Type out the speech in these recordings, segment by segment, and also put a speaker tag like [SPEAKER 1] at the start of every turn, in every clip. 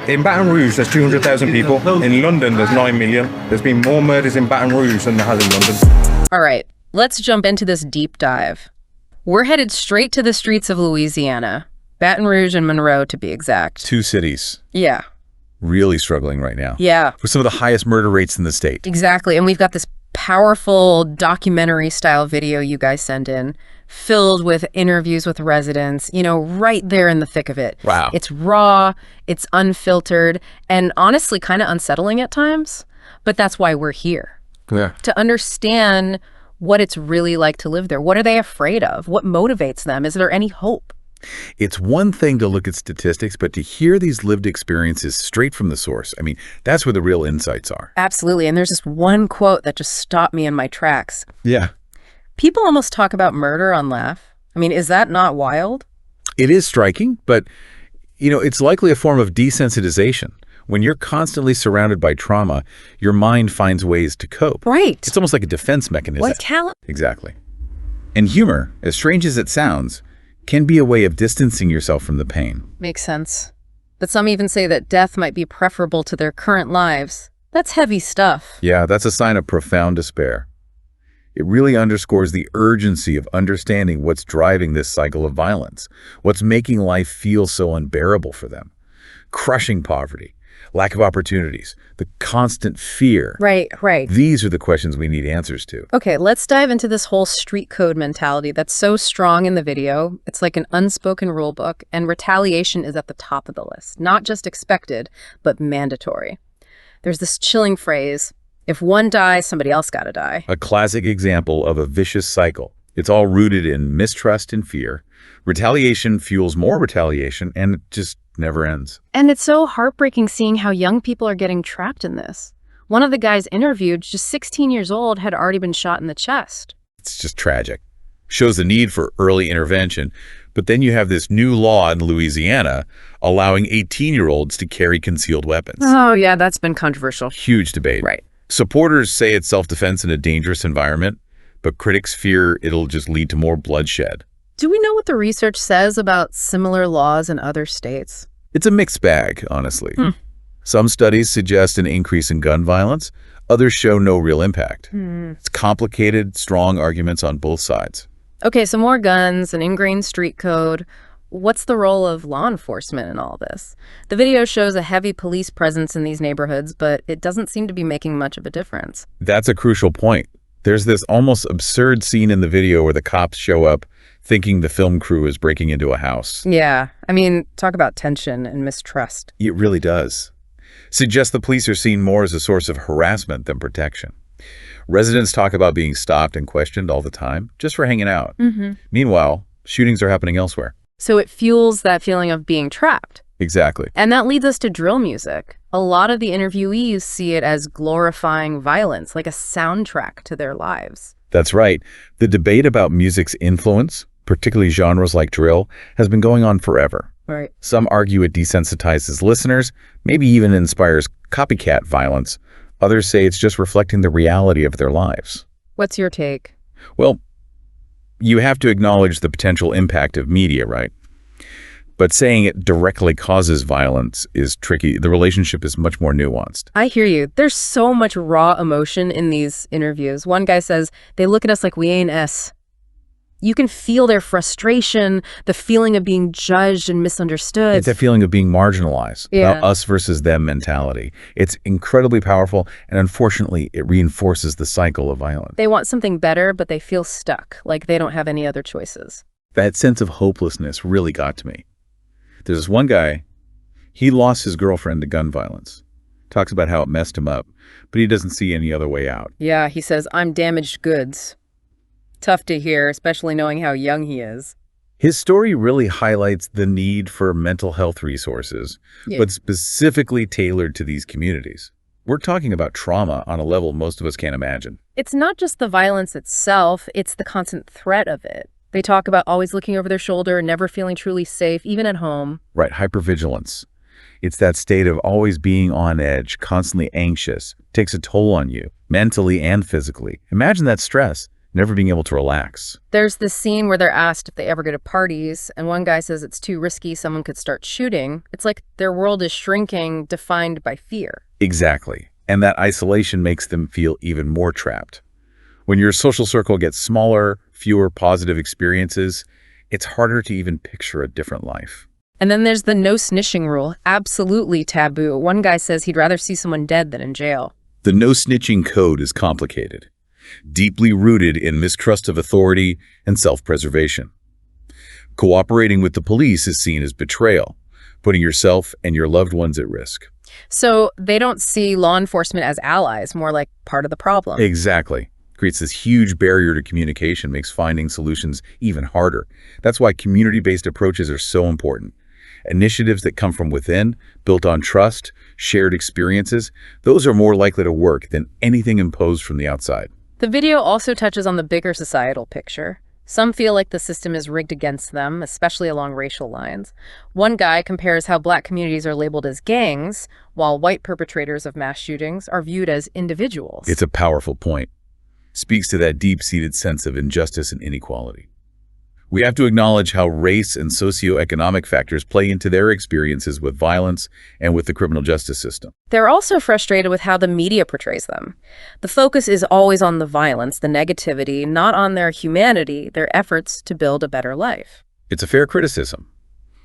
[SPEAKER 1] In Baton Rouge, there's 200,000 people. In London, there's 9 million. There's been more murders in Baton Rouge than there has in London.
[SPEAKER 2] All right, let's jump into this deep dive. We're headed straight to the streets of Louisiana. Baton Rouge and Monroe, to be exact.
[SPEAKER 3] 2 cities.
[SPEAKER 2] Yeah.
[SPEAKER 3] Really struggling right now.
[SPEAKER 2] Yeah.
[SPEAKER 3] With some of the highest murder rates in the state.
[SPEAKER 2] Exactly. And we've got this powerful documentary-style video you guys send in, filled with interviews with residents, right there in the thick of it.
[SPEAKER 3] Wow.
[SPEAKER 2] It's raw, it's unfiltered, and honestly kind of unsettling at times. But that's why we're here.
[SPEAKER 3] Yeah.
[SPEAKER 2] To understand what it's really like to live there. What are they afraid of? What motivates them? Is there any hope?
[SPEAKER 3] It's one thing to look at statistics, but to hear these lived experiences straight from the source, I mean, that's where the real insights are.
[SPEAKER 2] Absolutely. And there's this one quote that just stopped me in my tracks.
[SPEAKER 3] Yeah.
[SPEAKER 2] People almost talk about murder on laugh. I mean, is that not wild?
[SPEAKER 3] It is striking, but, it's likely a form of desensitization. When you're constantly surrounded by trauma, your mind finds ways to cope.
[SPEAKER 2] Right.
[SPEAKER 3] It's almost like a defense mechanism.
[SPEAKER 2] What talent?
[SPEAKER 3] Exactly. And humor, as strange as it sounds, can be a way of distancing yourself from the pain.
[SPEAKER 2] Makes sense. But some even say that death might be preferable to their current lives. That's heavy stuff.
[SPEAKER 3] Yeah, that's a sign of profound despair. It really underscores the urgency of understanding what's driving this cycle of violence, what's making life feel so unbearable for them. Crushing poverty, lack of opportunities, the constant fear.
[SPEAKER 2] Right.
[SPEAKER 3] These are the questions we need answers to.
[SPEAKER 2] Okay, let's dive into this whole street code mentality that's so strong in the video. It's like an unspoken rule book, and retaliation is at the top of the list. Not just expected, but mandatory. There's this chilling phrase, if one dies, somebody else gotta die.
[SPEAKER 3] A classic example of a vicious cycle. It's all rooted in mistrust and fear. Retaliation fuels more retaliation, and it just never ends.
[SPEAKER 2] And it's so heartbreaking seeing how young people are getting trapped in this. One of the guys interviewed, just 16 years old, had already been shot in the chest.
[SPEAKER 3] It's just tragic. Shows the need for early intervention. But then you have this new law in Louisiana allowing 18-year-olds to carry concealed weapons.
[SPEAKER 2] Oh, yeah, that's been controversial.
[SPEAKER 3] Huge debate.
[SPEAKER 2] Right.
[SPEAKER 3] Supporters say it's self-defense in a dangerous environment, but critics fear it'll just lead to more bloodshed.
[SPEAKER 2] Do we know what the research says about similar laws in other states?
[SPEAKER 3] It's a mixed bag, honestly. Some studies suggest an increase in gun violence. Others show no real impact. It's complicated, strong arguments on both sides.
[SPEAKER 2] Okay, so more guns, an ingrained street code. What's the role of law enforcement in all this? The video shows a heavy police presence in these neighborhoods, but it doesn't seem to be making much of a difference.
[SPEAKER 3] That's a crucial point. There's this almost absurd scene in the video where the cops show up thinking the film crew is breaking into a house.
[SPEAKER 2] Yeah, I mean, talk about tension and mistrust.
[SPEAKER 3] It really does. Suggests the police are seen more as a source of harassment than protection. Residents talk about being stopped and questioned all the time, just for hanging out. Meanwhile, shootings are happening elsewhere.
[SPEAKER 2] So it fuels that feeling of being trapped.
[SPEAKER 3] Exactly.
[SPEAKER 2] And that leads us to drill music. A lot of the interviewees see it as glorifying violence, like a soundtrack to their lives.
[SPEAKER 3] That's right. The debate about music's influence, particularly genres like drill, has been going on forever.
[SPEAKER 2] Right.
[SPEAKER 3] Some argue it desensitizes listeners, maybe even inspires copycat violence. Others say it's just reflecting the reality of their lives.
[SPEAKER 2] What's your take?
[SPEAKER 3] Well, you have to acknowledge the potential impact of media, right? But saying it directly causes violence is tricky. The relationship is much more nuanced.
[SPEAKER 2] I hear you. There's so much raw emotion in these interviews. One guy says, they look at us like we ain't S. You can feel their frustration, the feeling of being judged and misunderstood.
[SPEAKER 3] It's a feeling of being marginalized,
[SPEAKER 2] Yeah.
[SPEAKER 3] us versus them mentality. It's incredibly powerful, and unfortunately, it reinforces the cycle of violence.
[SPEAKER 2] They want something better, but they feel stuck, like they don't have any other choices.
[SPEAKER 3] That sense of hopelessness really got to me. There's this one guy, he lost his girlfriend to gun violence. Talks about how it messed him up, but he doesn't see any other way out.
[SPEAKER 2] Yeah, he says, I'm damaged goods. Tough to hear, especially knowing how young he is.
[SPEAKER 3] His story really highlights the need for mental health resources, but specifically tailored to these communities. We're talking about trauma on a level most of us can't imagine.
[SPEAKER 2] It's not just the violence itself, it's the constant threat of it. They talk about always looking over their shoulder, never feeling truly safe, even at home.
[SPEAKER 3] Right, hypervigilance. It's that state of always being on edge, constantly anxious. It takes a toll on you, mentally and physically. Imagine that stress. never being able to relax.
[SPEAKER 2] There's this scene where they're asked if they ever go to parties, and one guy says it's too risky, someone could start shooting. It's like their world is shrinking, defined by fear.
[SPEAKER 3] Exactly. And that isolation makes them feel even more trapped. When your social circle gets smaller, fewer positive experiences, it's harder to even picture a different life.
[SPEAKER 2] And then there's the no snitching rule, absolutely taboo. One guy says he'd rather see someone dead than in jail.
[SPEAKER 3] The no snitching code is complicated, deeply rooted in mistrust of authority and self-preservation. Cooperating with the police is seen as betrayal, putting yourself and your loved ones at risk.
[SPEAKER 2] So they don't see law enforcement as allies, more like part of the problem.
[SPEAKER 3] Exactly. Creates this huge barrier to communication, makes finding solutions even harder. That's why community-based approaches are so important. Initiatives that come from within, built on trust, shared experiences, those are more likely to work than anything imposed from the outside.
[SPEAKER 2] The video also touches on the bigger societal picture. Some feel like the system is rigged against them, especially along racial lines. One guy compares how Black communities are labeled as gangs, while white perpetrators of mass shootings are viewed as individuals.
[SPEAKER 3] It's a powerful point. Speaks to that deep-seated sense of injustice and inequality. We have to acknowledge how race and socioeconomic factors play into their experiences with violence and with the criminal justice system.
[SPEAKER 2] They're also frustrated with how the media portrays them. The focus is always on the violence, the negativity, not on their humanity, their efforts to build a better life.
[SPEAKER 3] It's a fair criticism.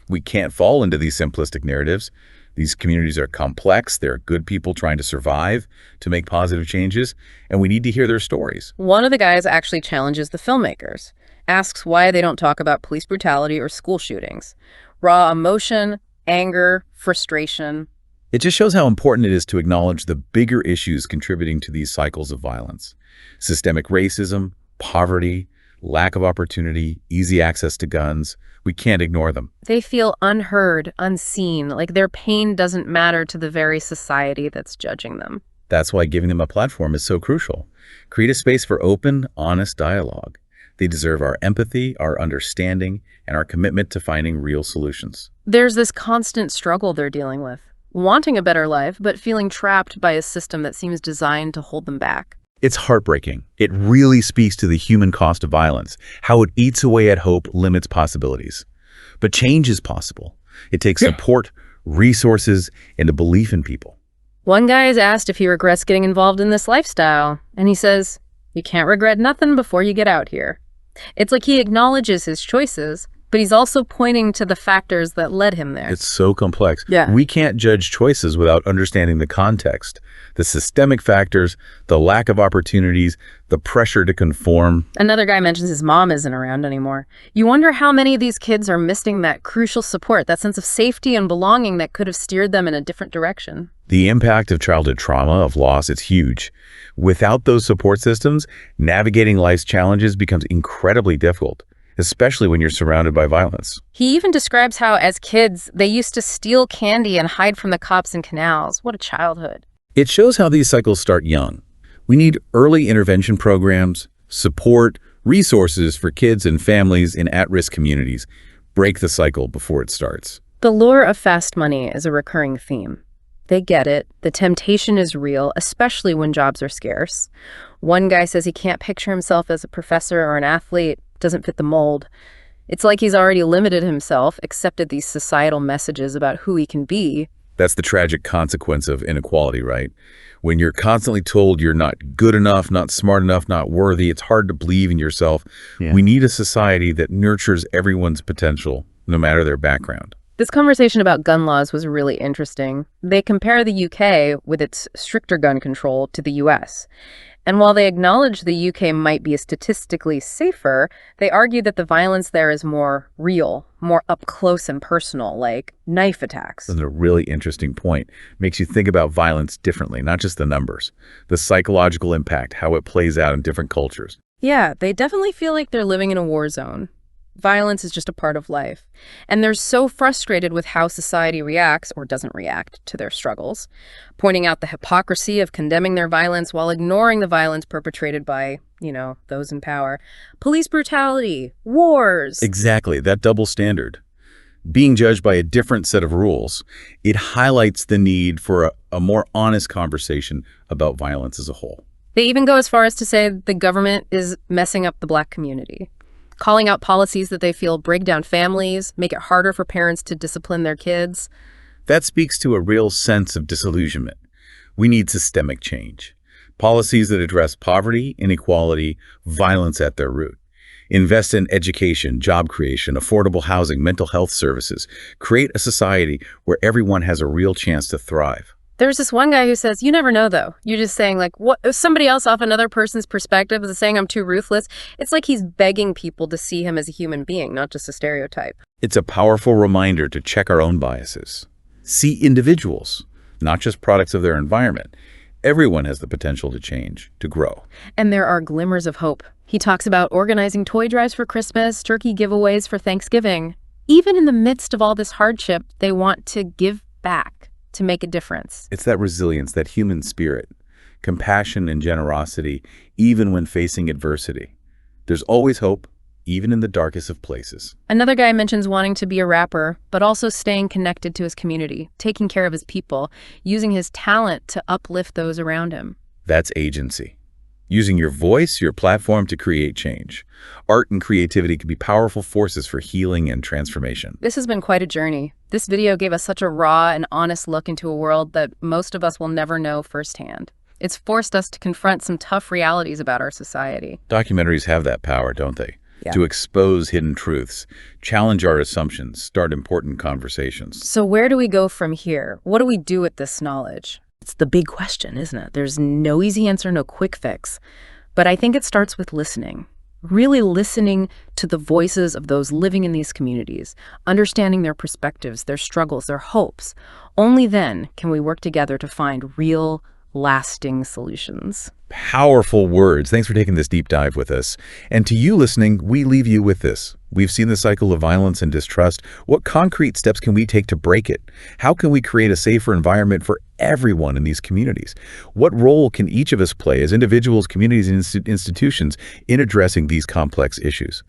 [SPEAKER 3] We can't fall into these simplistic narratives. These communities are complex. They're good people trying to survive, to make positive changes, and we need to hear their stories.
[SPEAKER 2] One of the guys actually challenges the filmmakers, asks why they don't talk about police brutality or school shootings. Raw emotion, anger, frustration.
[SPEAKER 3] It just shows how important it is to acknowledge the bigger issues contributing to these cycles of violence. Systemic racism, poverty, lack of opportunity, easy access to guns. We can't ignore them.
[SPEAKER 2] They feel unheard, unseen, like their pain doesn't matter to the very society that's judging them.
[SPEAKER 3] That's why giving them a platform is so crucial. Create a space for open, honest dialogue. They deserve our empathy, our understanding, and our commitment to finding real solutions.
[SPEAKER 2] There's this constant struggle they're dealing with, wanting a better life, but feeling trapped by a system that seems designed to hold them back.
[SPEAKER 3] It's heartbreaking. It really speaks to the human cost of violence, how it eats away at hope, limits possibilities. But change is possible. It takes support, resources, and a belief in people.
[SPEAKER 2] One guy is asked if he regrets getting involved in this lifestyle, and he says, "You can't regret nothing before you get out here." It's like he acknowledges his choices, but he's also pointing to the factors that led him there.
[SPEAKER 3] It's so complex.
[SPEAKER 2] Yeah.
[SPEAKER 3] We can't judge choices without understanding the context, the systemic factors, the lack of opportunities, the pressure to conform.
[SPEAKER 2] Another guy mentions his mom isn't around anymore. You wonder how many of these kids are missing that crucial support, that sense of safety and belonging that could have steered them in a different direction.
[SPEAKER 3] The impact of childhood trauma, of loss, it's huge. Without those support systems, navigating life's challenges becomes incredibly difficult, especially when you're surrounded by violence.
[SPEAKER 2] He even describes how, as kids, they used to steal candy and hide from the cops in canals. What a childhood.
[SPEAKER 3] It shows how these cycles start young. We need early intervention programs, support, resources for kids and families in at-risk communities. Break the cycle before it starts.
[SPEAKER 2] The lure of fast money is a recurring theme. They get it. The temptation is real, especially when jobs are scarce. One guy says he can't picture himself as a professor or an athlete, doesn't fit the mold. It's like he's already limited himself, accepted these societal messages about who he can be.
[SPEAKER 3] That's the tragic consequence of inequality, right? When you're constantly told you're not good enough, not smart enough, not worthy, it's hard to believe in yourself. Yeah. We need a society that nurtures everyone's potential, no matter their background.
[SPEAKER 2] This conversation about gun laws was really interesting. They compare the UK with its stricter gun control to the US. And while they acknowledge the UK might be statistically safer, they argue that the violence there is more real, more up close and personal, like knife attacks.
[SPEAKER 3] That's a really interesting point. Makes you think about violence differently, not just the numbers. The psychological impact, how it plays out in different cultures.
[SPEAKER 2] Yeah, they definitely feel like they're living in a war zone. Violence is just a part of life. And they're so frustrated with how society reacts or doesn't react to their struggles, pointing out the hypocrisy of condemning their violence while ignoring the violence perpetrated by, those in power. Police brutality, wars.
[SPEAKER 3] Exactly, that double standard. Being judged by a different set of rules, it highlights the need for a more honest conversation about violence as a whole.
[SPEAKER 2] They even go as far as to say the government is messing up the Black community, calling out policies that they feel break down families, make it harder for parents to discipline their kids.
[SPEAKER 3] That speaks to a real sense of disillusionment. We need systemic change. Policies that address poverty, inequality, violence at their root. Invest in education, job creation, affordable housing, mental health services. Create a society where everyone has a real chance to thrive.
[SPEAKER 2] There's this one guy who says, you never know, though. You're just saying, like, what if somebody else off another person's perspective is saying I'm too ruthless? It's like he's begging people to see him as a human being, not just a stereotype.
[SPEAKER 3] It's a powerful reminder to check our own biases. See individuals, not just products of their environment. Everyone has the potential to change, to grow.
[SPEAKER 2] And there are glimmers of hope. He talks about organizing toy drives for Christmas, turkey giveaways for Thanksgiving. Even in the midst of all this hardship, they want to give back, to make a difference.
[SPEAKER 3] It's that resilience, that human spirit, compassion and generosity, even when facing adversity. There's always hope, even in the darkest of places.
[SPEAKER 2] Another guy mentions wanting to be a rapper, but also staying connected to his community, taking care of his people, using his talent to uplift those around him.
[SPEAKER 3] That's agency. Using your voice, your platform to create change. Art and creativity can be powerful forces for healing and transformation.
[SPEAKER 2] This has been quite a journey. This video gave us such a raw and honest look into a world that most of us will never know firsthand. It's forced us to confront some tough realities about our society.
[SPEAKER 3] Documentaries have that power, don't they?
[SPEAKER 2] Yeah.
[SPEAKER 3] To expose hidden truths, challenge our assumptions, start important conversations.
[SPEAKER 2] So where do we go from here? What do we do with this knowledge? It's the big question, isn't it? There's no easy answer, no quick fix. But I think it starts with listening. Really listening to the voices of those living in these communities, understanding their perspectives, their struggles, their hopes. Only then can we work together to find real, lasting solutions.
[SPEAKER 3] Powerful words. Thanks for taking this deep dive with us. And to you listening, we leave you with this. We've seen the cycle of violence and distrust. What concrete steps can we take to break it? How can we create a safer environment for everyone in these communities? What role can each of us play as individuals, communities, and institutions in addressing these complex issues?